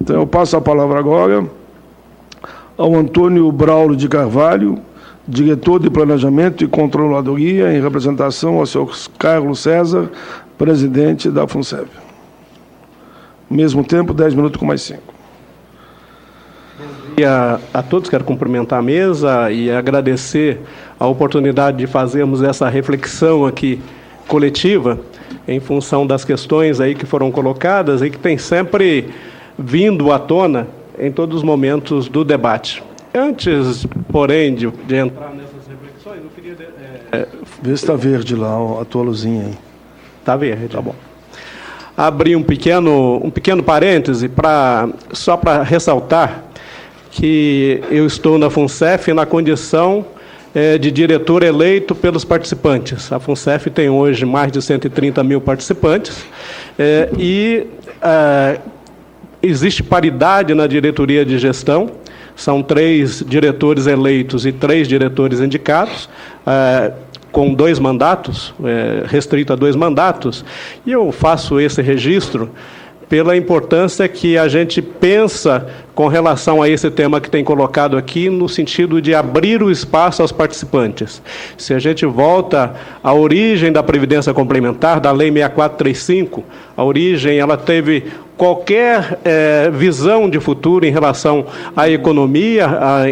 Então, eu passo a palavra agora ao Antônio Braulio de Carvalho, diretor de Planejamento e Controladoria, em representação ao senhor Carlos César, presidente da FUNSEV. Ao mesmo tempo, 10 minutos com mais 5. Bom dia a todos, quero cumprimentar a mesa e agradecer a oportunidade de fazermos essa reflexão aqui coletiva em função das questões aí que foram colocadas e que tem sempre vindo à tona em todos os momentos do debate. Antes, porém, de entrar nessas reflexões, eu queria... Vê se está verde lá, a tua luzinha aí. Está verde. Tá bom. Abrir um pequeno parêntese só para ressaltar que eu estou na FUNSEF na condição de diretor eleito pelos participantes. A FUNSEF tem hoje mais de 130 mil participantes existe paridade na diretoria de gestão, são 3 diretores eleitos e 3 diretores indicados, com 2 mandatos, restrito a 2 mandatos, e eu faço esse registro pela importância que a gente pensa com relação a esse tema que tem colocado aqui, no sentido de abrir o espaço aos participantes. Se a gente volta à origem da Previdência Complementar, da Lei 6435, a origem, ela teve qualquer visão de futuro em relação à economia,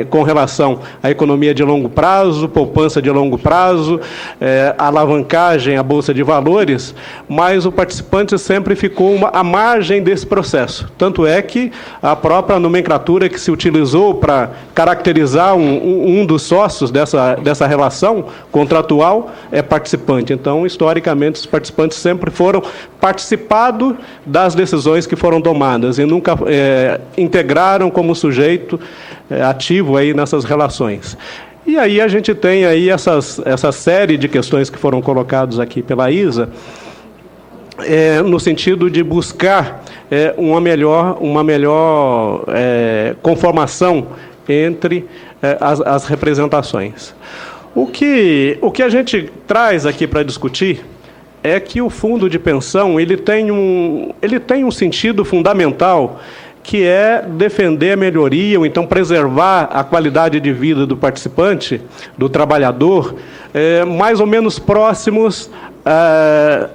com relação à economia de longo prazo, poupança de longo prazo, alavancagem à Bolsa de Valores, mas o participante sempre ficou à margem desse processo. Tanto é que a própria nomenclatura que se utilizou para caracterizar um dos sócios dessa relação contratual é participante. Então, historicamente, os participantes sempre foram participado das decisões que foram tomadas e nunca integraram como sujeito ativo aí nessas relações. E aí a gente tem aí essa série de questões que foram colocadas aqui pela Isa, no sentido de buscar uma melhor conformação entre as representações. O que a gente traz aqui para discutir é que o fundo de pensão ele tem um sentido fundamental, que é defender a melhoria, ou então preservar a qualidade de vida do participante, do trabalhador, mais ou menos próximos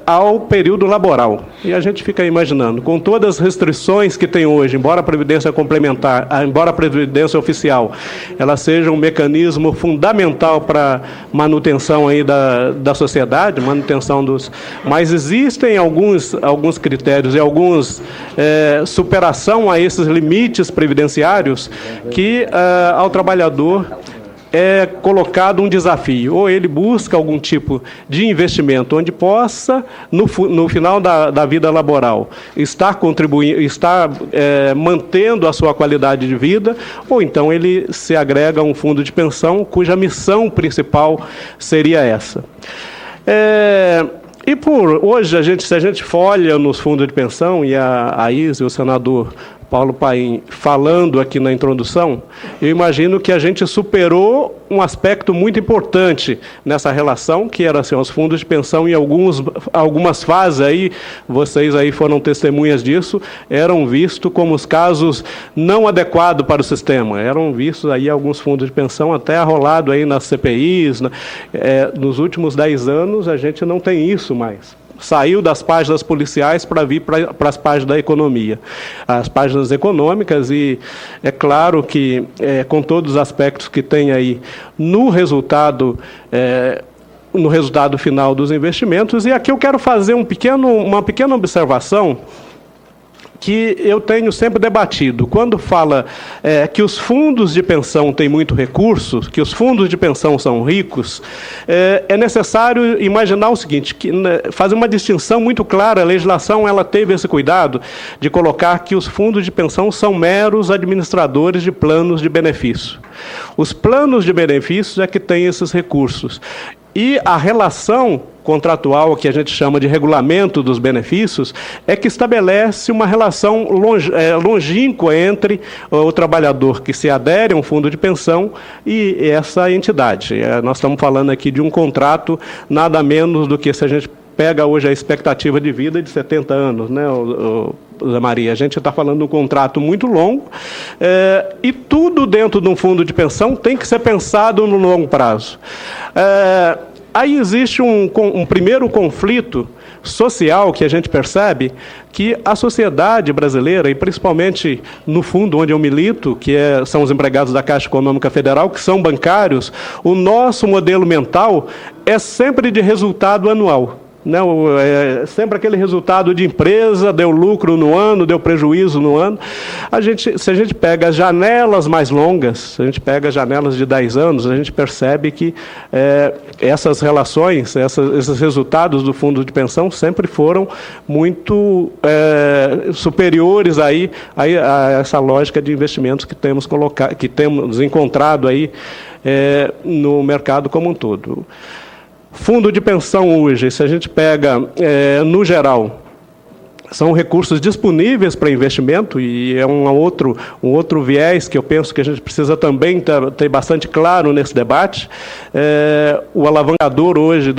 ao período laboral. E a gente fica imaginando, com todas as restrições que tem hoje, embora a Previdência Complementar, embora a Previdência Oficial, ela seja um mecanismo fundamental para manutenção aí da sociedade, manutenção dos... Mas existem alguns critérios e alguns superação a esses limites previdenciários que ao trabalhador é colocado um desafio, ou ele busca algum tipo de investimento onde possa, no final da vida laboral, estar contribuindo, mantendo a sua qualidade de vida, ou então ele se agrega a um fundo de pensão cuja missão principal seria essa. E por hoje, se a gente folha nos fundos de pensão, e a Isa e o senador Paulo Paim falando aqui na introdução, eu imagino que a gente superou um aspecto muito importante nessa relação, que eram assim, os fundos de pensão em algumas fases, aí, vocês aí foram testemunhas disso, eram vistos como os casos não adequados para o sistema, eram vistos aí alguns fundos de pensão até arrolado aí nas CPIs, nos últimos 10 anos a gente não tem isso mais. Saiu das páginas policiais para vir para as páginas da economia, as páginas econômicas, e é claro que, com todos os aspectos que tem aí no resultado final dos investimentos, e aqui eu quero fazer uma pequena observação que eu tenho sempre debatido. Quando fala que os fundos de pensão têm muito recurso, que os fundos de pensão são ricos, é necessário imaginar o seguinte, fazer uma distinção muito clara. A legislação ela teve esse cuidado de colocar que os fundos de pensão são meros administradores de planos de benefício. Os planos de benefícios é que têm esses recursos. E a relação contratual, que a gente chama de regulamento dos benefícios, é que estabelece uma relação longínqua entre o trabalhador que se adere a um fundo de pensão e essa entidade. Nós estamos falando aqui de um contrato nada menos do que, se a gente pega hoje a expectativa de vida de 70 anos, né, Zé Maria? A gente está falando de um contrato muito longo, e tudo dentro de um fundo de pensão tem que ser pensado no longo prazo. Aí existe um primeiro conflito social que a gente percebe que a sociedade brasileira, e principalmente no fundo onde eu milito, que são os empregados da Caixa Econômica Federal, que são bancários, o nosso modelo mental é sempre de resultado anual. Não, sempre aquele resultado de empresa, deu lucro no ano, deu prejuízo no ano. Se a gente pega janelas mais longas, se a gente pega janelas de 10 anos, a gente percebe que essas relações, esses resultados do fundo de pensão sempre foram muito superiores aí a essa lógica de investimentos que temos encontrado aí no mercado como um todo. Fundo de pensão hoje, se a gente pega, no geral, são recursos disponíveis para investimento, e é um outro viés que eu penso que a gente precisa também ter bastante claro nesse debate. O alavancador hoje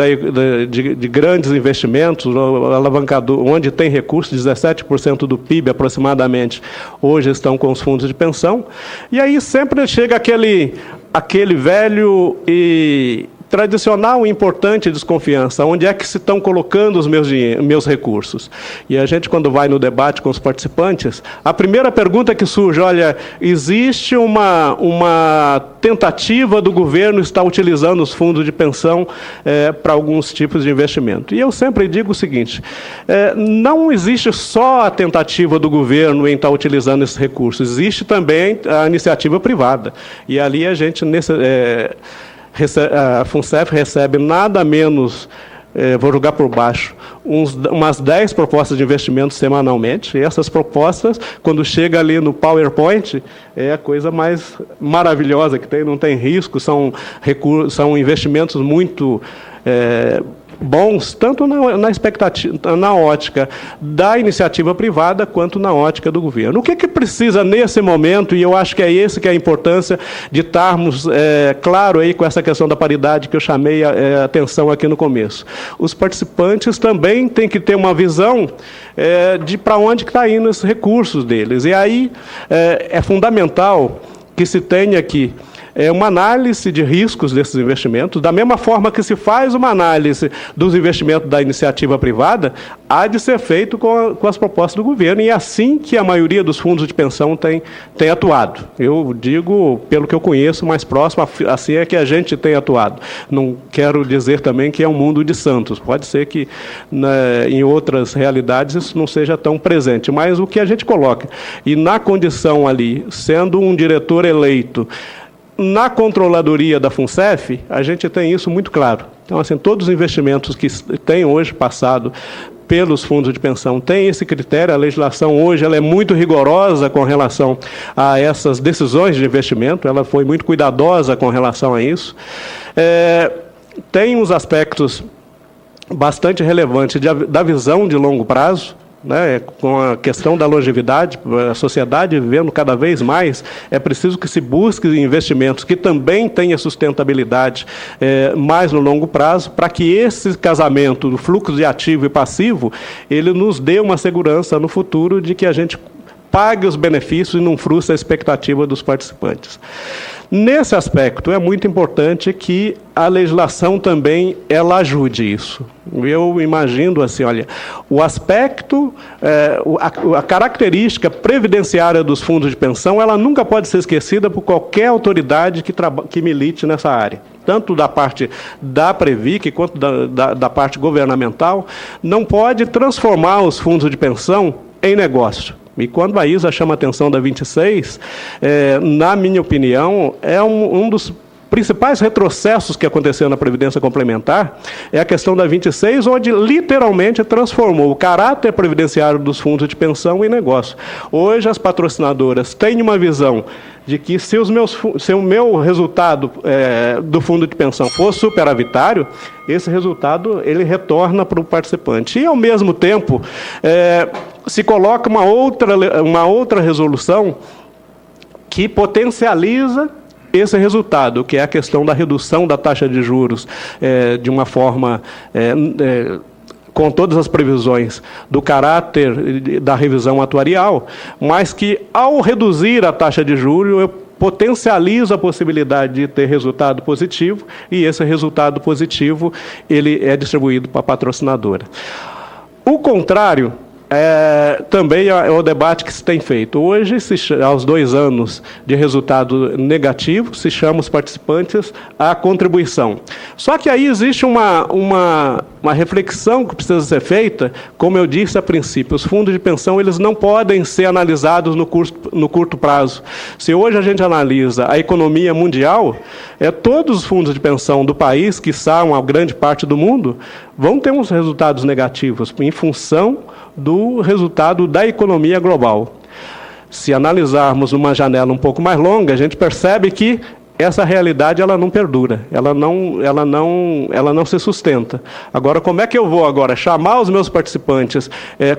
de grandes investimentos, o alavancador onde tem recursos, 17% do PIB aproximadamente, hoje estão com os fundos de pensão, e aí sempre chega aquele velho e tradicional e importante desconfiança: onde é que se estão colocando os meus recursos? E a gente, quando vai no debate com os participantes, a primeira pergunta que surge: olha, existe uma tentativa do governo estar utilizando os fundos de pensão para alguns tipos de investimento. E eu sempre digo o seguinte: não existe só a tentativa do governo em estar utilizando esses recursos, existe também a iniciativa privada. E ali a gente, a FUNCEF recebe nada menos, vou jogar por baixo, umas 10 propostas de investimento semanalmente, e essas propostas, quando chega ali no PowerPoint, é a coisa mais maravilhosa que tem, não tem risco, são investimentos muito bons, tanto na expectativa, na ótica da iniciativa privada, quanto na ótica do governo. O que precisa nesse momento, e eu acho que é esse que é a importância de estarmos claro aí com essa questão da paridade que eu chamei a atenção aqui no começo. Os participantes também têm que ter uma visão de para onde está indo esses recursos deles. E aí é fundamental que se tenha aqui uma análise de riscos desses investimentos, da mesma forma que se faz uma análise dos investimentos da iniciativa privada, há de ser feito com as propostas do governo, e é assim que a maioria dos fundos de pensão tem atuado. Eu digo, pelo que eu conheço, mais próximo, assim é que a gente tem atuado. Não quero dizer também que é um mundo de santos, pode ser que em outras realidades isso não seja tão presente, mas o que a gente coloca, e na condição ali, sendo um diretor eleito, na controladoria da FUNCEF, a gente tem isso muito claro. Então, assim, todos os investimentos que têm hoje passado pelos fundos de pensão têm esse critério. A legislação hoje ela é muito rigorosa com relação a essas decisões de investimento, ela foi muito cuidadosa com relação a isso. Tem uns aspectos bastante relevantes da visão de longo prazo, né, com a questão da longevidade, a sociedade vivendo cada vez mais, é preciso que se busque investimentos que também tenham sustentabilidade mais no longo prazo, para que esse casamento do fluxo de ativo e passivo, ele nos dê uma segurança no futuro de que a gente pague os benefícios e não frustre a expectativa dos participantes. Nesse aspecto, é muito importante que a legislação também ela ajude isso. Eu imagino assim, olha, o aspecto, a característica previdenciária dos fundos de pensão, ela nunca pode ser esquecida por qualquer autoridade que milite nessa área. Tanto da parte da Previc, quanto da parte governamental, não pode transformar os fundos de pensão em negócio. E quando a ISA chama a atenção da 26, na minha opinião, é um dos principais retrocessos que aconteceu na Previdência Complementar, é a questão da 26, onde literalmente transformou o caráter previdenciário dos fundos de pensão em negócio. Hoje as patrocinadoras têm uma visão de que se o meu resultado do fundo de pensão for superavitário, esse resultado ele retorna para o participante. E, ao mesmo tempo, se coloca uma outra resolução que potencializa esse resultado, que é a questão da redução da taxa de juros de uma forma com todas as previsões do caráter da revisão atuarial, mas que, ao reduzir a taxa de juros, eu potencializo a possibilidade de ter resultado positivo, e esse resultado positivo ele é distribuído para a patrocinadora. O contrário também é o debate que se tem feito. Hoje, aos 2 anos de resultado negativo, se chama os participantes à contribuição. Só que aí existe uma reflexão que precisa ser feita. Como eu disse a princípio, os fundos de pensão eles não podem ser analisados no curto prazo. Se hoje a gente analisa a economia mundial, todos os fundos de pensão do país, que são a grande parte do mundo, vão ter uns resultados negativos em função do resultado da economia global. Se analisarmos uma janela um pouco mais longa, a gente percebe que essa realidade ela não perdura, ela não se sustenta. Agora, como é que eu vou agora chamar os meus participantes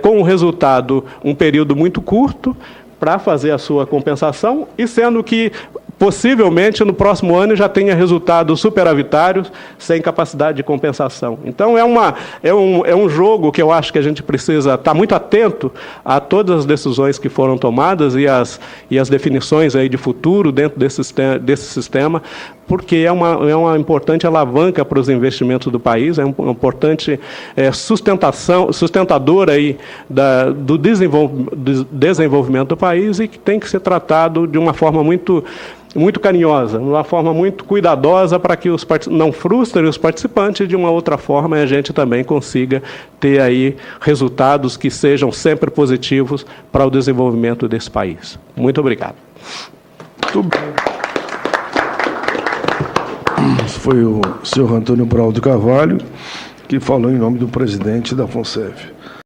com um resultado, um período muito curto, para fazer a sua compensação, e sendo que possivelmente no próximo ano já tenha resultados superavitários sem capacidade de compensação. Então é um jogo que eu acho que a gente precisa estar muito atento a todas as decisões que foram tomadas e as definições aí de futuro dentro desse sistema, porque é uma importante alavanca para os investimentos do país, é uma importante sustentadora aí do desenvolvimento do país, e que tem que ser tratado de uma forma muito carinhosa, de uma forma muito cuidadosa, para que não frustrem os participantes, e de uma outra forma a gente também consiga ter aí resultados que sejam sempre positivos para o desenvolvimento desse país. Muito obrigado. Muito bem. Esse foi o senhor Antônio Brau de Carvalho, que falou em nome do presidente da FONSEF.